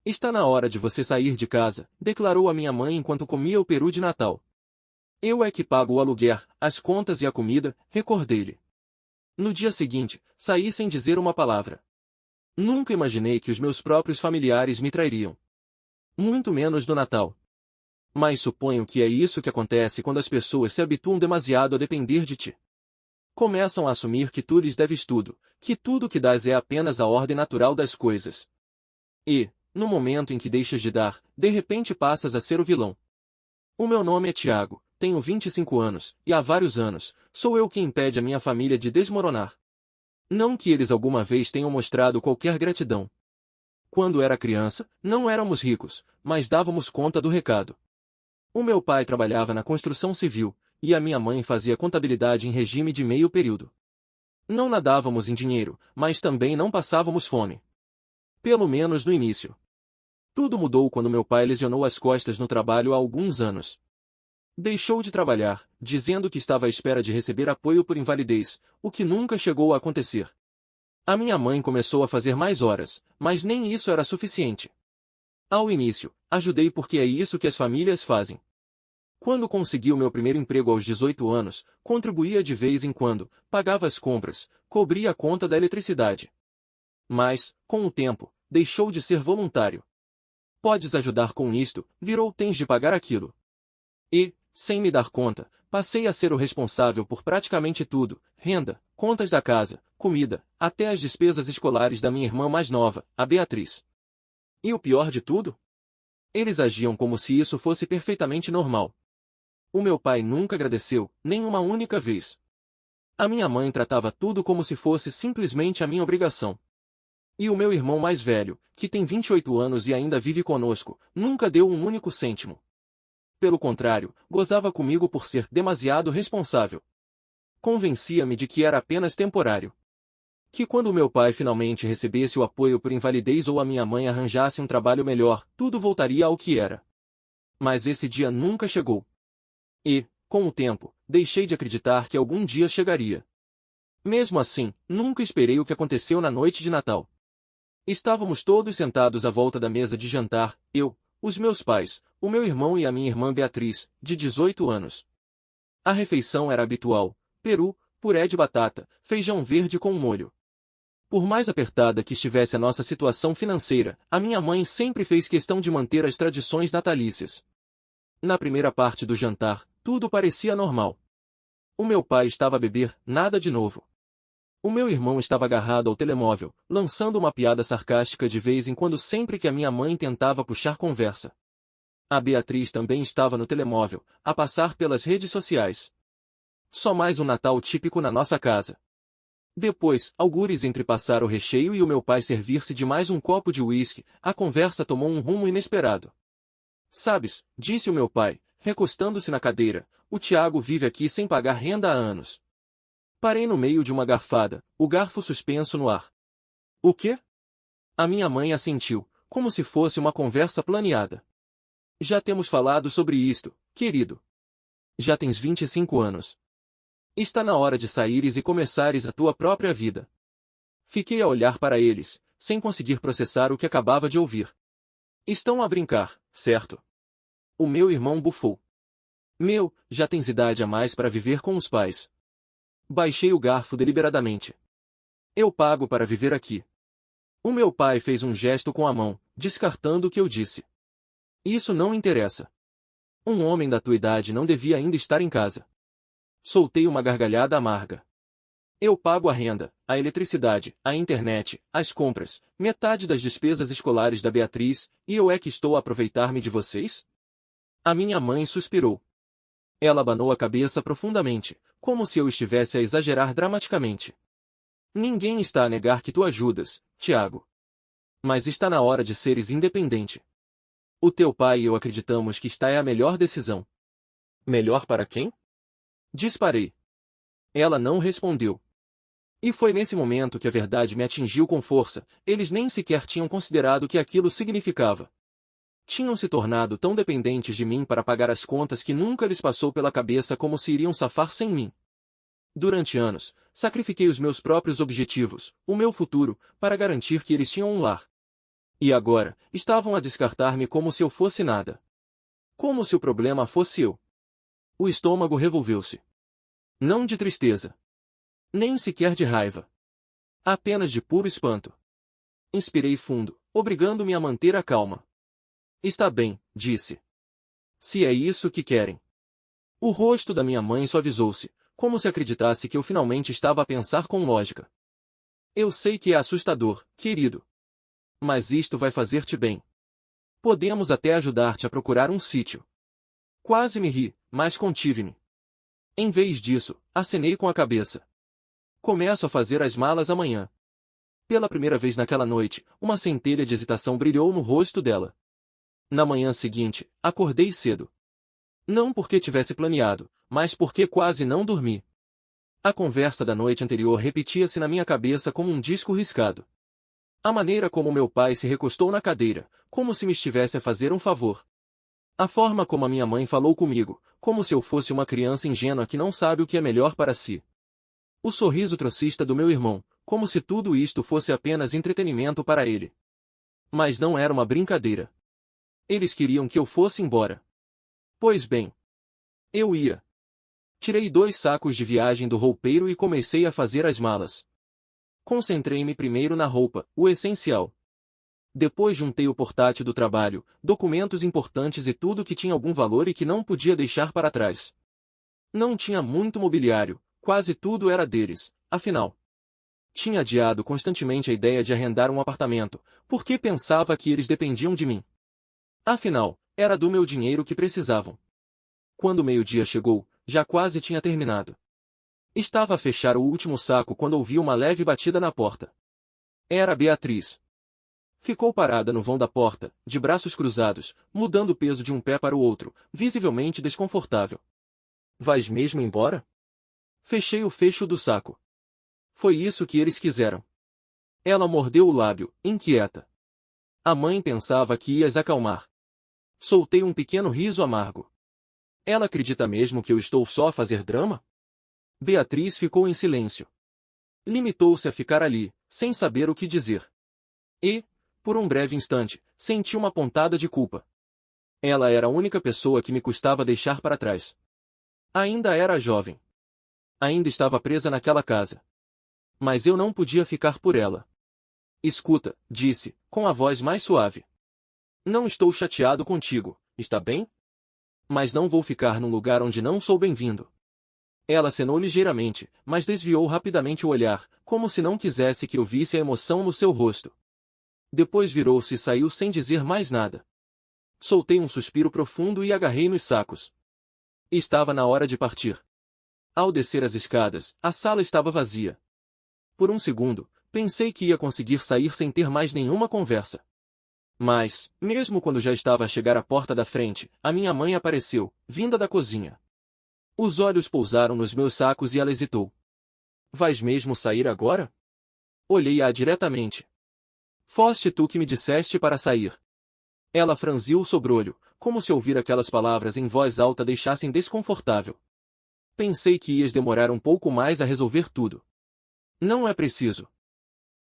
Está na hora de você sair de casa, declarou a minha mãe enquanto comia o peru de Natal. Eu é que pago o aluguer, as contas e a comida, recordei-lhe. No dia seguinte, saí sem dizer uma palavra. Nunca imaginei que os meus próprios familiares me trairiam. Muito menos no Natal. Mas suponho que é isso que acontece quando as pessoas se habituam demasiado a depender de ti. Começam a assumir que tu lhes deves tudo, que tudo que dás é apenas a ordem natural das coisas. E, no momento em que deixas de dar, de repente passas a ser o vilão. O meu nome é Tiago, tenho 25 anos, e há vários anos, sou eu quem impede a minha família de desmoronar. Não que eles alguma vez tenham mostrado qualquer gratidão. Quando era criança, não éramos ricos, mas dávamos conta do recado. O meu pai trabalhava na construção civil, e a minha mãe fazia contabilidade em regime de meio período. Não nadávamos em dinheiro, mas também não passávamos fome. Pelo menos no início. Tudo mudou quando meu pai lesionou as costas no trabalho há alguns anos. Deixou de trabalhar, dizendo que estava à espera de receber apoio por invalidez, o que nunca chegou a acontecer. A minha mãe começou a fazer mais horas, mas nem isso era suficiente. Ao início, ajudei porque é isso que as famílias fazem. Quando consegui o meu primeiro emprego aos 18 anos, contribuía de vez em quando, pagava as compras, cobria a conta da eletricidade. Mas, com o tempo, deixou de ser voluntário. Podes ajudar com isto, virou tens de pagar aquilo. E, sem me dar conta, passei a ser o responsável por praticamente tudo, renda, contas da casa, comida, até as despesas escolares da minha irmã mais nova, a Beatriz. E o pior de tudo? Eles agiam como se isso fosse perfeitamente normal. O meu pai nunca agradeceu, nem uma única vez. A minha mãe tratava tudo como se fosse simplesmente a minha obrigação. E o meu irmão mais velho, que tem 28 anos e ainda vive conosco, nunca deu um único cêntimo. Pelo contrário, gozava comigo por ser demasiado responsável. Convencia-me de que era apenas temporário. Que quando meu pai finalmente recebesse o apoio por invalidez ou a minha mãe arranjasse um trabalho melhor, tudo voltaria ao que era. Mas esse dia nunca chegou. E, com o tempo, deixei de acreditar que algum dia chegaria. Mesmo assim, nunca esperei o que aconteceu na noite de Natal. Estávamos todos sentados à volta da mesa de jantar, eu, os meus pais, o meu irmão e a minha irmã Beatriz, de 18 anos. A refeição era habitual: peru, puré de batata, feijão verde com molho. Por mais apertada que estivesse a nossa situação financeira, a minha mãe sempre fez questão de manter as tradições natalícias. Na primeira parte do jantar, tudo parecia normal. O meu pai estava a beber, nada de novo. O meu irmão estava agarrado ao telemóvel, lançando uma piada sarcástica de vez em quando sempre que a minha mãe tentava puxar conversa. A Beatriz também estava no telemóvel, a passar pelas redes sociais. Só mais um Natal típico na nossa casa. Depois, algures entre passar o recheio e o meu pai servir-se de mais um copo de uísque, a conversa tomou um rumo inesperado. Sabes, disse o meu pai, recostando-se na cadeira, o Tiago vive aqui sem pagar renda há anos. Parei no meio de uma garfada, o garfo suspenso no ar. O quê? A minha mãe assentiu, como se fosse uma conversa planeada. Já temos falado sobre isto, querido. Já tens 25 anos. Está na hora de saíres e começares a tua própria vida. Fiquei a olhar para eles, sem conseguir processar o que acabava de ouvir. Estão a brincar, certo? O meu irmão bufou. Já tens idade a mais para viver com os pais. Baixei o garfo deliberadamente. Eu pago para viver aqui. O meu pai fez um gesto com a mão, descartando o que eu disse. Isso não interessa. Um homem da tua idade não devia ainda estar em casa. Soltei uma gargalhada amarga. Eu pago a renda, a eletricidade, a internet, as compras, metade das despesas escolares da Beatriz, e eu é que estou a aproveitar-me de vocês? A minha mãe suspirou. Ela abanou a cabeça profundamente, como se eu estivesse a exagerar dramaticamente. Ninguém está a negar que tu ajudas, Tiago. Mas está na hora de seres independente. O teu pai e eu acreditamos que esta é a melhor decisão. Melhor para quem? Disparei. Ela não respondeu. E foi nesse momento que a verdade me atingiu com força: eles nem sequer tinham considerado o que aquilo significava. Tinham se tornado tão dependentes de mim para pagar as contas que nunca lhes passou pela cabeça como se iriam safar sem mim. Durante anos, sacrifiquei os meus próprios objetivos, o meu futuro, para garantir que eles tinham um lar. E agora, estavam a descartar-me como se eu fosse nada. Como se o problema fosse eu. O estômago revolveu-se. Não de tristeza. Nem sequer de raiva. Apenas de puro espanto. Inspirei fundo, obrigando-me a manter a calma. Está bem, disse. Se é isso que querem. O rosto da minha mãe suavizou-se, como se acreditasse que eu finalmente estava a pensar com lógica. Eu sei que é assustador, querido. Mas isto vai fazer-te bem. Podemos até ajudar-te a procurar um sítio. Quase me ri, mas contive-me. Em vez disso, acenei com a cabeça. Começo a fazer as malas amanhã. Pela primeira vez naquela noite, uma centelha de hesitação brilhou no rosto dela. Na manhã seguinte, acordei cedo. Não porque tivesse planeado, mas porque quase não dormi. A conversa da noite anterior repetia-se na minha cabeça como um disco riscado. A maneira como meu pai se recostou na cadeira, como se me estivesse a fazer um favor. A forma como a minha mãe falou comigo, como se eu fosse uma criança ingênua que não sabe o que é melhor para si. O sorriso trocista do meu irmão, como se tudo isto fosse apenas entretenimento para ele. Mas não era uma brincadeira. Eles queriam que eu fosse embora. Pois bem. Eu ia. Tirei 2 sacos de viagem do roupeiro e comecei a fazer as malas. Concentrei-me primeiro na roupa, o essencial. Depois juntei o portátil do trabalho, documentos importantes e tudo que tinha algum valor e que não podia deixar para trás. Não tinha muito mobiliário, quase tudo era deles, afinal. Tinha adiado constantemente a ideia de arrendar um apartamento, porque pensava que eles dependiam de mim. Afinal, era do meu dinheiro que precisavam. Quando o meio-dia chegou, já quase tinha terminado. Estava a fechar o último saco quando ouvi uma leve batida na porta. Era Beatriz. Ficou parada no vão da porta, de braços cruzados, mudando o peso de um pé para o outro, visivelmente desconfortável. Vais mesmo embora? Fechei o fecho do saco. Foi isso que eles quiseram. Ela mordeu o lábio, inquieta. A mãe pensava que ias acalmar. Soltei um pequeno riso amargo. Ela acredita mesmo que eu estou só a fazer drama? Beatriz ficou em silêncio. Limitou-se a ficar ali, sem saber o que dizer. E, por um breve instante, senti uma pontada de culpa. Ela era a única pessoa que me custava deixar para trás. Ainda era jovem. Ainda estava presa naquela casa. Mas eu não podia ficar por ela. Escuta, disse, com a voz mais suave. Não estou chateado contigo, está bem? Mas não vou ficar num lugar onde não sou bem-vindo. Ela acenou ligeiramente, mas desviou rapidamente o olhar, como se não quisesse que eu visse a emoção no seu rosto. Depois virou-se e saiu sem dizer mais nada. Soltei um suspiro profundo e agarrei nos sacos. Estava na hora de partir. Ao descer as escadas, a sala estava vazia. Por um segundo, pensei que ia conseguir sair sem ter mais nenhuma conversa. Mas, mesmo quando já estava a chegar à porta da frente, a minha mãe apareceu, vinda da cozinha. Os olhos pousaram nos meus sacos e ela hesitou. Vais mesmo sair agora? Olhei-a diretamente. Foste tu que me disseste para sair. Ela franziu o sobrolho, como se ouvir aquelas palavras em voz alta deixassem desconfortável. Pensei que ias demorar um pouco mais a resolver tudo. Não é preciso.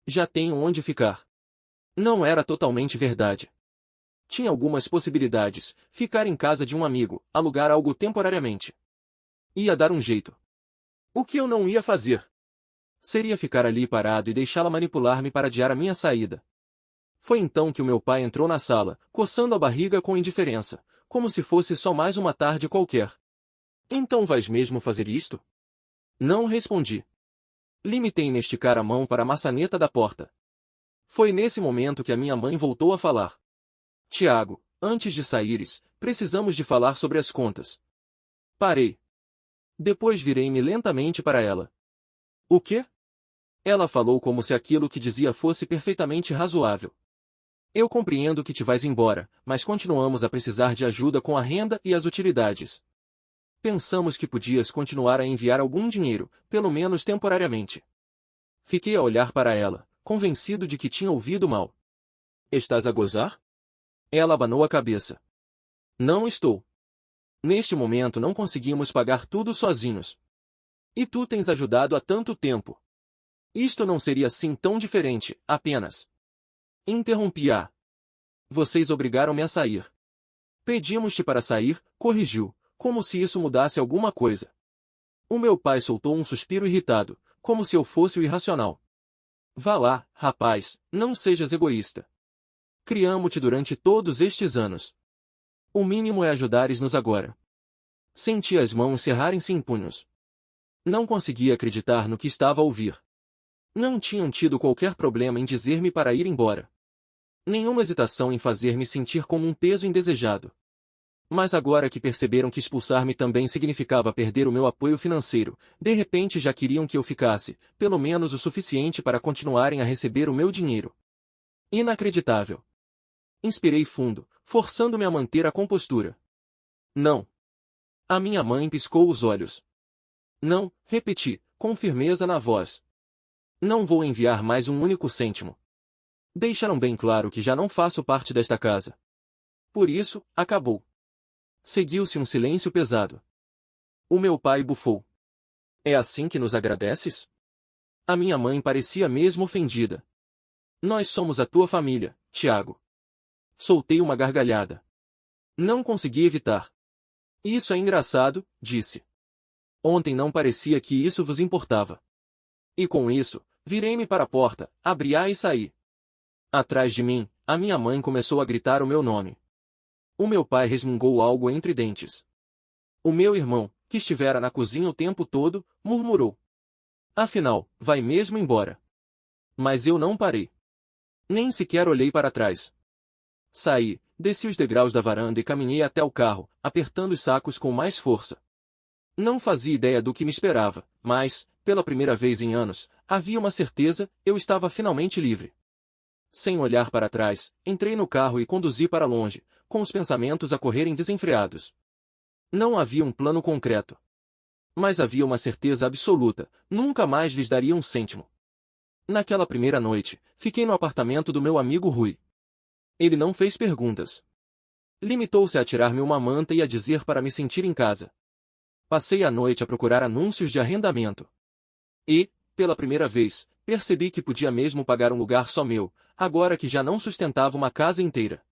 Já tenho onde ficar. Não era totalmente verdade. Tinha algumas possibilidades: ficar em casa de um amigo, alugar algo temporariamente. Ia dar um jeito. O que eu não ia fazer? Seria ficar ali parado e deixá-la manipular-me para adiar a minha saída. Foi então que o meu pai entrou na sala, coçando a barriga com indiferença, como se fosse só mais uma tarde qualquer. Então vais mesmo fazer isto? Não respondi. Limitei-me a esticar a mão para a maçaneta da porta. Foi nesse momento que a minha mãe voltou a falar. Tiago, antes de saíres, precisamos de falar sobre as contas. Parei. Depois virei-me lentamente para ela. O quê? Ela falou como se aquilo que dizia fosse perfeitamente razoável. Eu compreendo que te vais embora, mas continuamos a precisar de ajuda com a renda e as utilidades. Pensamos que podias continuar a enviar algum dinheiro, pelo menos temporariamente. Fiquei a olhar para ela, convencido de que tinha ouvido mal. Estás a gozar? Ela abanou a cabeça. Não estou. Neste momento não conseguimos pagar tudo sozinhos. E tu tens ajudado há tanto tempo. Isto não seria assim tão diferente, apenas. Interrompi-a. Vocês obrigaram-me a sair. Pedimos-te para sair, corrigiu, como se isso mudasse alguma coisa. O meu pai soltou um suspiro irritado, como se eu fosse o irracional. Vá lá, rapaz, não sejas egoísta. Criamo-te durante todos estes anos. O mínimo é ajudares-nos agora. Senti as mãos cerrarem-se em punhos. Não conseguia acreditar no que estava a ouvir. Não tinham tido qualquer problema em dizer-me para ir embora. Nenhuma hesitação em fazer-me sentir como um peso indesejado. Mas agora que perceberam que expulsar-me também significava perder o meu apoio financeiro, de repente já queriam que eu ficasse, pelo menos o suficiente para continuarem a receber o meu dinheiro. Inacreditável. Inspirei fundo, forçando-me a manter a compostura. Não. A minha mãe piscou os olhos. Não, repeti, com firmeza na voz. Não vou enviar mais um único cêntimo. Deixaram bem claro que já não faço parte desta casa. Por isso, acabou. Seguiu-se um silêncio pesado. O meu pai bufou. É assim que nos agradeces? A minha mãe parecia mesmo ofendida. Nós somos a tua família, Tiago. Soltei uma gargalhada. Não consegui evitar. Isso é engraçado, disse. Ontem não parecia que isso vos importava. E com isso, virei-me para a porta, abri-a e saí. Atrás de mim, a minha mãe começou a gritar o meu nome. O meu pai resmungou algo entre dentes. O meu irmão, que estivera na cozinha o tempo todo, murmurou. Afinal, vai mesmo embora. Mas eu não parei. Nem sequer olhei para trás. Saí, desci os degraus da varanda e caminhei até o carro, apertando os sacos com mais força. Não fazia ideia do que me esperava, mas, pela primeira vez em anos, havia uma certeza, eu estava finalmente livre. Sem olhar para trás, entrei no carro e conduzi para longe, com os pensamentos a correrem desenfreados. Não havia um plano concreto. Mas havia uma certeza absoluta, nunca mais lhes daria um cêntimo. Naquela primeira noite, fiquei no apartamento do meu amigo Rui. Ele não fez perguntas. Limitou-se a tirar-me uma manta e a dizer para me sentir em casa. Passei a noite a procurar anúncios de arrendamento. E, pela primeira vez, percebi que podia mesmo pagar um lugar só meu, agora que já não sustentava uma casa inteira.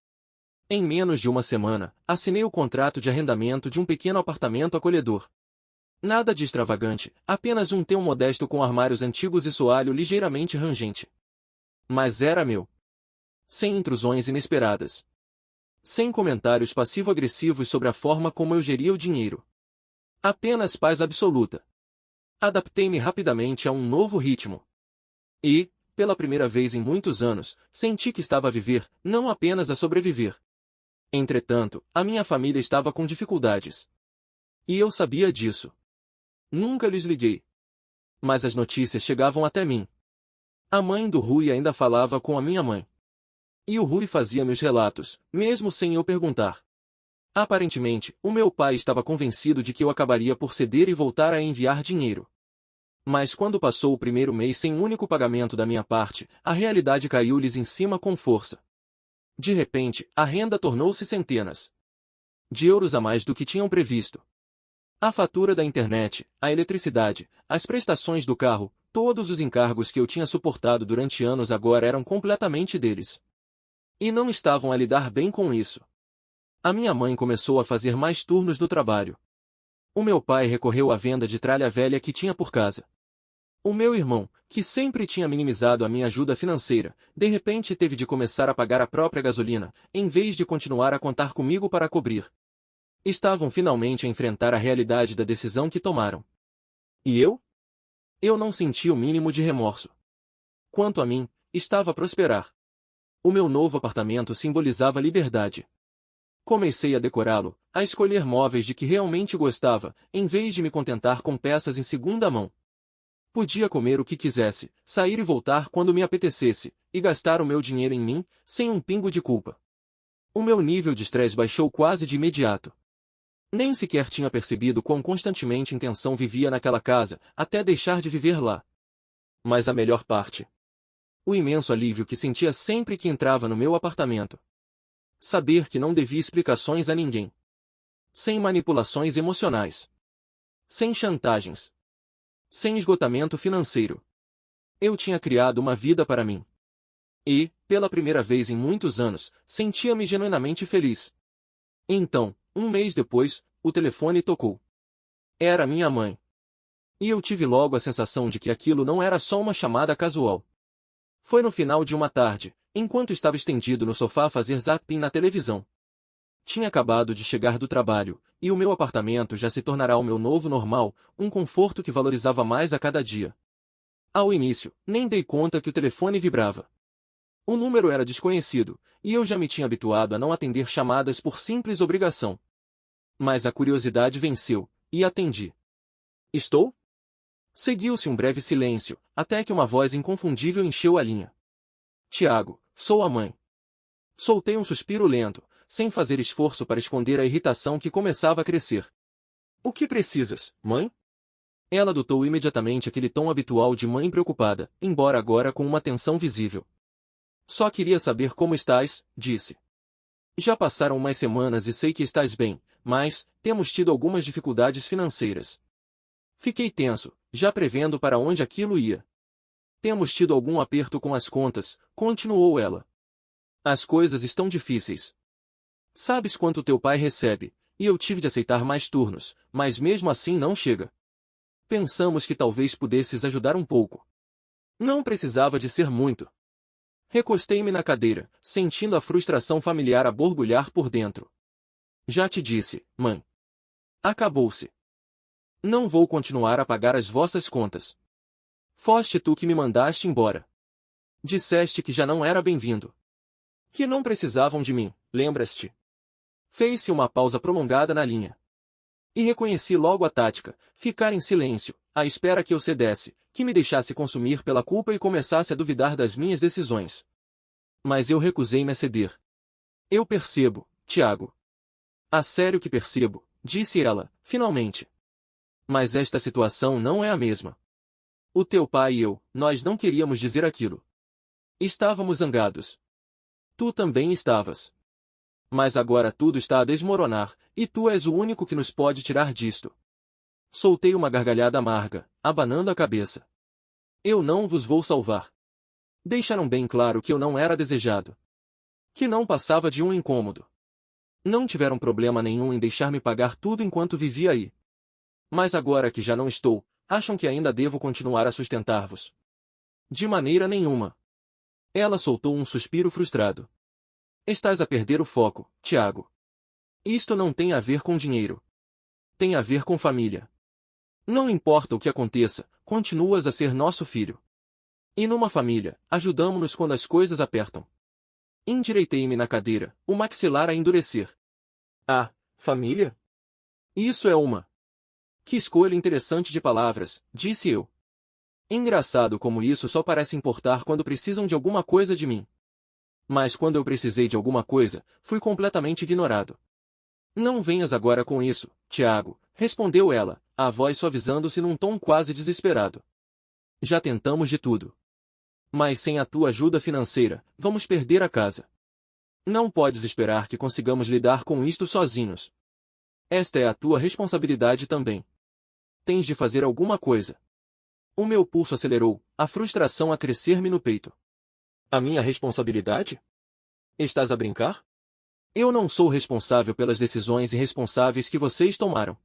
Em menos de uma semana, assinei o contrato de arrendamento de um pequeno apartamento acolhedor. Nada de extravagante, apenas um tão modesto com armários antigos e soalho ligeiramente rangente. Mas era meu. Sem intrusões inesperadas. Sem comentários passivo-agressivos sobre a forma como eu geria o dinheiro. Apenas paz absoluta. Adaptei-me rapidamente a um novo ritmo. E, pela primeira vez em muitos anos, senti que estava a viver, não apenas a sobreviver. Entretanto, a minha família estava com dificuldades. E eu sabia disso. Nunca lhes liguei. Mas as notícias chegavam até mim. A mãe do Rui ainda falava com a minha mãe. E o Rui fazia-me os relatos, mesmo sem eu perguntar. Aparentemente, o meu pai estava convencido de que eu acabaria por ceder e voltar a enviar dinheiro. Mas quando passou o primeiro mês sem um único pagamento da minha parte, a realidade caiu-lhes em cima com força. De repente, a renda tornou-se centenas de euros a mais do que tinham previsto. A fatura da internet, a eletricidade, as prestações do carro, todos os encargos que eu tinha suportado durante anos agora eram completamente deles. E não estavam a lidar bem com isso. A minha mãe começou a fazer mais turnos no trabalho. O meu pai recorreu à venda de tralha velha que tinha por casa. O meu irmão, que sempre tinha minimizado a minha ajuda financeira, de repente teve de começar a pagar a própria gasolina, em vez de continuar a contar comigo para cobrir. Estavam finalmente a enfrentar a realidade da decisão que tomaram. E eu? Eu não senti o mínimo de remorso. Quanto a mim, estava a prosperar. O meu novo apartamento simbolizava liberdade. Comecei a decorá-lo, a escolher móveis de que realmente gostava, em vez de me contentar com peças em segunda mão. Podia comer o que quisesse, sair e voltar quando me apetecesse, e gastar o meu dinheiro em mim, sem um pingo de culpa. O meu nível de estresse baixou quase de imediato. Nem sequer tinha percebido quão constantemente em tensão vivia naquela casa, até deixar de viver lá. Mas a melhor parte. O imenso alívio que sentia sempre que entrava no meu apartamento. Saber que não devia explicações a ninguém. Sem manipulações emocionais. Sem chantagens. Sem esgotamento financeiro. Eu tinha criado uma vida para mim. E, pela primeira vez em muitos anos, sentia-me genuinamente feliz. Então, um mês depois, o telefone tocou. Era minha mãe. E eu tive logo a sensação de que aquilo não era só uma chamada casual. Foi no final de uma tarde, enquanto estava estendido no sofá a fazer zapping na televisão. Tinha acabado de chegar do trabalho, e o meu apartamento já se tornará o meu novo normal, um conforto que valorizava mais a cada dia. Ao início, nem dei conta que o telefone vibrava. O número era desconhecido, e eu já me tinha habituado a não atender chamadas por simples obrigação. Mas a curiosidade venceu, e atendi. Estou? Seguiu-se um breve silêncio, até que uma voz inconfundível encheu a linha. Tiago, sou a mãe. Soltei um suspiro lento, sem fazer esforço para esconder a irritação que começava a crescer. O que precisas, mãe? Ela adotou imediatamente aquele tom habitual de mãe preocupada, embora agora com uma tensão visível. Só queria saber como estás, disse. Já passaram umas semanas e sei que estás bem, mas temos tido algumas dificuldades financeiras. Fiquei tenso, já prevendo para onde aquilo ia. Temos tido algum aperto com as contas, continuou ela. As coisas estão difíceis. Sabes quanto teu pai recebe, e eu tive de aceitar mais turnos, mas mesmo assim não chega. Pensamos que talvez pudesses ajudar um pouco. Não precisava de ser muito. Recostei-me na cadeira, sentindo a frustração familiar a borbulhar por dentro. Já te disse, mãe. Acabou-se. Não vou continuar a pagar as vossas contas. Foste tu que me mandaste embora. Disseste que já não era bem-vindo. Que não precisavam de mim, lembras-te? Fez-se uma pausa prolongada na linha. E reconheci logo a tática, ficar em silêncio, à espera que eu cedesse, que me deixasse consumir pela culpa e começasse a duvidar das minhas decisões. Mas eu recusei-me a ceder. Eu percebo, Tiago. A sério que percebo, disse ela, finalmente. Mas esta situação não é a mesma. O teu pai e eu, nós não queríamos dizer aquilo. Estávamos zangados. Tu também estavas. Mas agora tudo está a desmoronar, e tu és o único que nos pode tirar disto. Soltei uma gargalhada amarga, abanando a cabeça. Eu não vos vou salvar. Deixaram bem claro que eu não era desejado. Que não passava de um incômodo. Não tiveram problema nenhum em deixar-me pagar tudo enquanto vivia aí. Mas agora que já não estou, acham que ainda devo continuar a sustentar-vos? De maneira nenhuma. Ela soltou um suspiro frustrado. Estás a perder o foco, Tiago. Isto não tem a ver com dinheiro. Tem a ver com família. Não importa o que aconteça, continuas a ser nosso filho. E numa família, ajudamo-nos quando as coisas apertam. Endireitei-me na cadeira, o maxilar a endurecer. Ah, família? Isso é uma. Que escolha interessante de palavras, disse eu. Engraçado como isso só parece importar quando precisam de alguma coisa de mim. Mas quando eu precisei de alguma coisa, fui completamente ignorado. Não venhas agora com isso, Tiago, respondeu ela, a voz suavizando-se num tom quase desesperado. Já tentamos de tudo. Mas sem a tua ajuda financeira, vamos perder a casa. Não podes esperar que consigamos lidar com isto sozinhos. Esta é a tua responsabilidade também. Tens de fazer alguma coisa. O meu pulso acelerou, a frustração a crescer-me no peito. A minha responsabilidade? Estás a brincar? Eu não sou responsável pelas decisões irresponsáveis que vocês tomaram.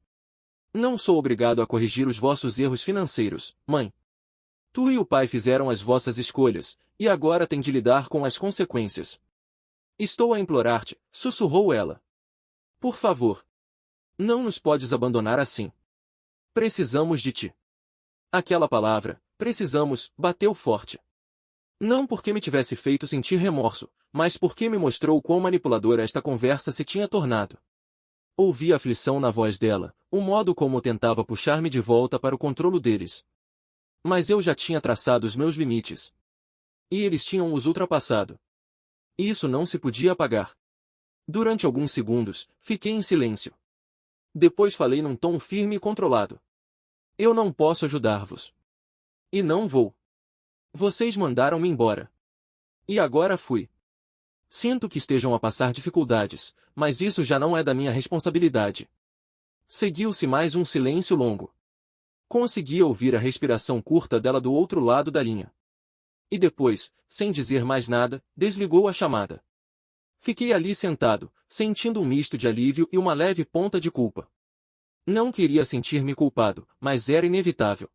Não sou obrigado a corrigir os vossos erros financeiros, mãe. Tu e o pai fizeram as vossas escolhas, e agora têm de lidar com as consequências. Estou a implorar-te, sussurrou ela. Por favor. Não nos podes abandonar assim. Precisamos de ti. Aquela palavra, precisamos, bateu forte. Não porque me tivesse feito sentir remorso, mas porque me mostrou quão manipuladora esta conversa se tinha tornado. Ouvi a aflição na voz dela, o modo como tentava puxar-me de volta para o controlo deles. Mas eu já tinha traçado os meus limites. E eles tinham os ultrapassado. Isso não se podia apagar. Durante alguns segundos, fiquei em silêncio. Depois falei num tom firme e controlado. Eu não posso ajudar-vos. E não vou. Vocês mandaram-me embora. E agora fui. Sinto que estejam a passar dificuldades, mas isso já não é da minha responsabilidade. Seguiu-se mais um silêncio longo. Consegui ouvir a respiração curta dela do outro lado da linha. E depois, sem dizer mais nada, desligou a chamada. Fiquei ali sentado, sentindo um misto de alívio e uma leve ponta de culpa. Não queria sentir-me culpado, mas era inevitável.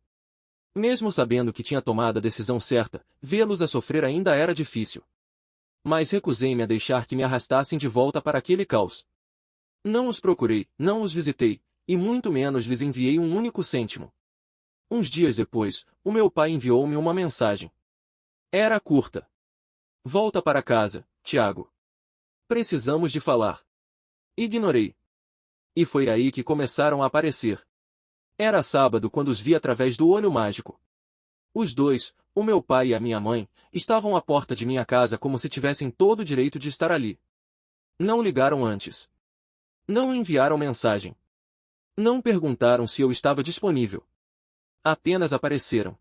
Mesmo sabendo que tinha tomado a decisão certa, vê-los a sofrer ainda era difícil. Mas recusei-me a deixar que me arrastassem de volta para aquele caos. Não os procurei, não os visitei, e muito menos lhes enviei um único cêntimo. Uns dias depois, o meu pai enviou-me uma mensagem. Era curta. Volta para casa, Tiago. Precisamos de falar. Ignorei. E foi aí que começaram a aparecer. Era sábado quando os vi através do olho mágico. Os dois, o meu pai e a minha mãe, estavam à porta de minha casa como se tivessem todo o direito de estar ali. Não ligaram antes. Não enviaram mensagem. Não perguntaram se eu estava disponível. Apenas apareceram.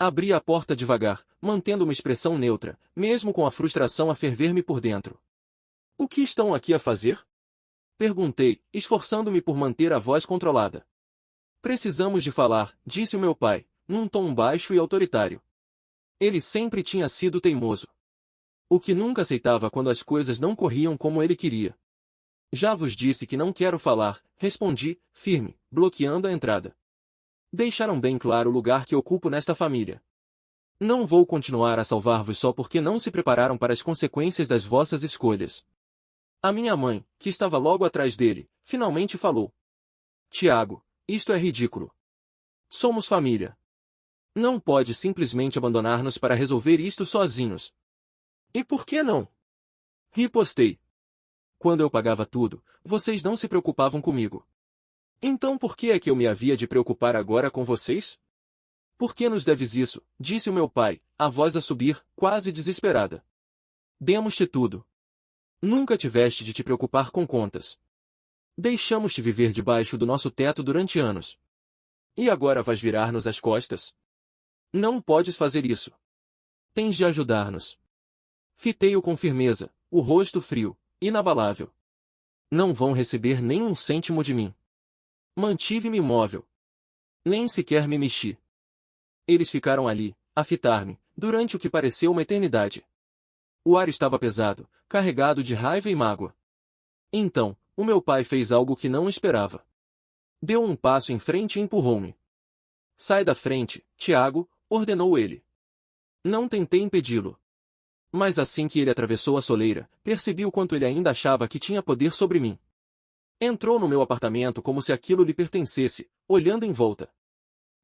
Abri a porta devagar, mantendo uma expressão neutra, mesmo com a frustração a ferver-me por dentro. O que estão aqui a fazer? Perguntei, esforçando-me por manter a voz controlada. Precisamos de falar, disse o meu pai, num tom baixo e autoritário. Ele sempre tinha sido teimoso. O que nunca aceitava quando as coisas não corriam como ele queria. Já vos disse que não quero falar, respondi, firme, bloqueando a entrada. Deixaram bem claro o lugar que ocupo nesta família. Não vou continuar a salvar-vos só porque não se prepararam para as consequências das vossas escolhas. A minha mãe, que estava logo atrás dele, finalmente falou. Tiago, isto é ridículo. Somos família. Não pode simplesmente abandonar-nos para resolver isto sozinhos. E por que não? Ripostei. Quando eu pagava tudo, vocês não se preocupavam comigo. Então por que é que eu me havia de preocupar agora com vocês? Por que nos deves isso? Disse o meu pai, a voz a subir, quase desesperada. Demos-te tudo. Nunca tiveste de te preocupar com contas. Deixamos-te viver debaixo do nosso teto durante anos. E agora vais virar-nos as costas? Não podes fazer isso. Tens de ajudar-nos. Fitei-o com firmeza, o rosto frio, inabalável. Não vão receber nem um cêntimo de mim. Mantive-me imóvel. Nem sequer me mexi. Eles ficaram ali, a fitar-me, durante o que pareceu uma eternidade. O ar estava pesado, carregado de raiva e mágoa. Então, o meu pai fez algo que não esperava. Deu um passo em frente e empurrou-me. Sai da frente, Tiago, ordenou ele. Não tentei impedi-lo. Mas assim que ele atravessou a soleira, percebi o quanto ele ainda achava que tinha poder sobre mim. Entrou no meu apartamento como se aquilo lhe pertencesse, olhando em volta.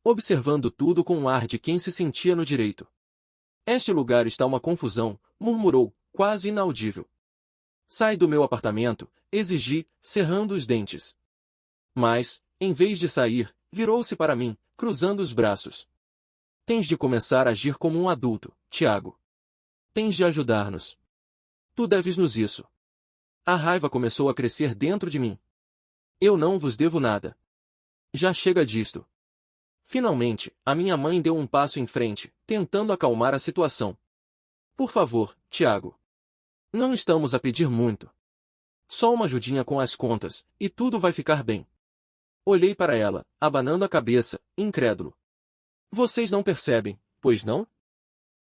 Observando tudo com um ar de quem se sentia no direito. Este lugar está uma confusão, murmurou, quase inaudível. Sai do meu apartamento, exigi, cerrando os dentes. Mas, em vez de sair, virou-se para mim, cruzando os braços. Tens de começar a agir como um adulto, Tiago. Tens de ajudar-nos. Tu deves-nos isso. A raiva começou a crescer dentro de mim. Eu não vos devo nada. Já chega disto. Finalmente, a minha mãe deu um passo em frente, tentando acalmar a situação. Por favor, Tiago. Não estamos a pedir muito. Só uma ajudinha com as contas, e tudo vai ficar bem. Olhei para ela, abanando a cabeça, incrédulo. Vocês não percebem, pois não?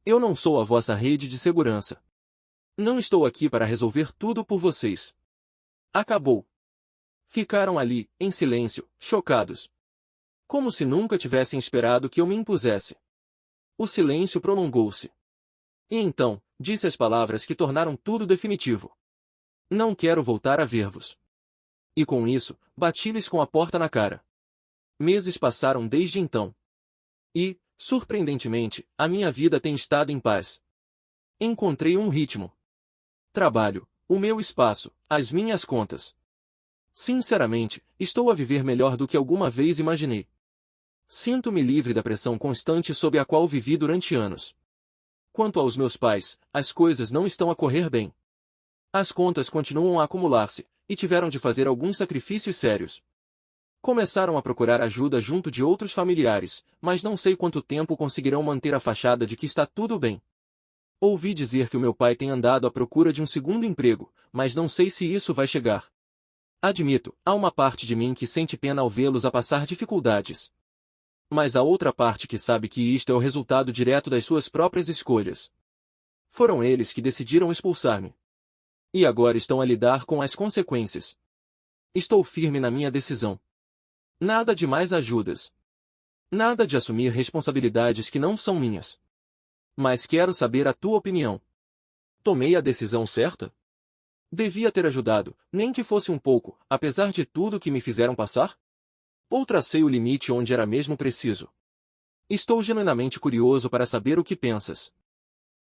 Eu não sou a vossa rede de segurança. Não estou aqui para resolver tudo por vocês. Acabou. Ficaram ali, em silêncio, chocados. Como se nunca tivessem esperado que eu me impusesse. O silêncio prolongou-se. E então, disse as palavras que tornaram tudo definitivo. Não quero voltar a ver-vos. E com isso, bati-lhes com a porta na cara. Meses passaram desde então. E, surpreendentemente, a minha vida tem estado em paz. Encontrei um ritmo. Trabalho, o meu espaço, as minhas contas. Sinceramente, estou a viver melhor do que alguma vez imaginei. Sinto-me livre da pressão constante sob a qual vivi durante anos. Quanto aos meus pais, as coisas não estão a correr bem. As contas continuam a acumular-se, e tiveram de fazer alguns sacrifícios sérios. Começaram a procurar ajuda junto de outros familiares, mas não sei quanto tempo conseguirão manter a fachada de que está tudo bem. Ouvi dizer que o meu pai tem andado à procura de um segundo emprego, mas não sei se isso vai chegar. Admito, há uma parte de mim que sente pena ao vê-los a passar dificuldades. Mas há outra parte que sabe que isto é o resultado direto das suas próprias escolhas. Foram eles que decidiram expulsar-me. E agora estão a lidar com as consequências. Estou firme na minha decisão. Nada de mais ajudas. Nada de assumir responsabilidades que não são minhas. Mas quero saber a tua opinião. Tomei a decisão certa? Devia ter ajudado, nem que fosse um pouco, apesar de tudo que me fizeram passar? Ou tracei o limite onde era mesmo preciso? Estou genuinamente curioso para saber o que pensas.